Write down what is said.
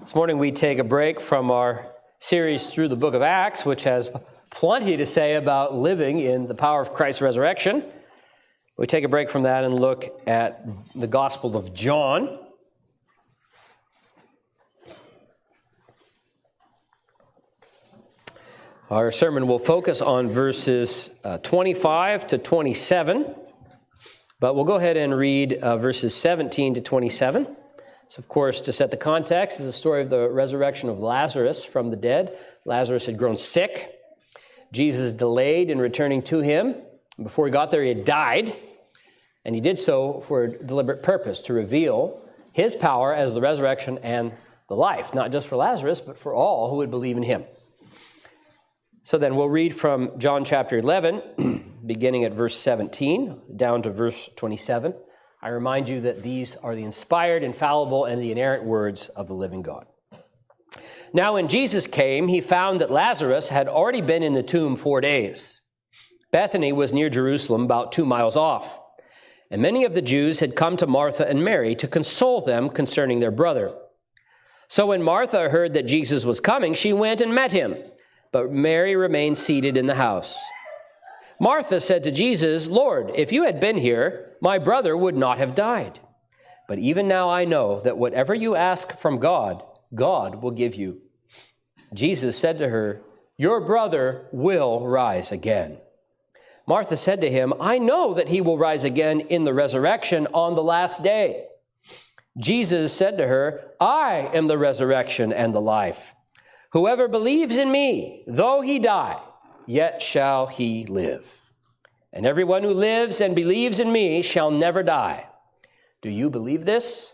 This morning we take a break from our series through the book of Acts, which has plenty to say about living in the power of Christ's resurrection. We take a break from that and look at the Gospel of John. Our sermon will focus on verses 25 to 27, but we'll go ahead and read verses 17 to 27. So, of course, to set the context, is the story of the resurrection of Lazarus from the dead. Lazarus had grown sick. Jesus delayed in returning to him. Before he got there, he had died, and he did so for a deliberate purpose, to reveal his power as the resurrection and the life, not just for Lazarus, but for all who would believe in him. So then we'll read from John chapter 11, beginning at verse 17, down to verse 27. I remind you that these are the inspired, infallible, and the inerrant words of the living God. Now when Jesus came, he found that Lazarus had already been in the tomb 4 days. Bethany was near Jerusalem, about 2 miles off. And many of the Jews had come to Martha and Mary to console them concerning their brother. So when Martha heard that Jesus was coming, she went and met him. But Mary remained seated in the house. Martha said to Jesus, "Lord, if you had been here, my brother would not have died. But even now I know that whatever you ask from God, God will give you." Jesus said to her, "Your brother will rise again." Martha said to him, "I know that he will rise again in the resurrection on the last day." Jesus said to her, "I am the resurrection and the life. Whoever believes in me, though he die, yet shall he live. And everyone who lives and believes in me shall never die. Do you believe this?"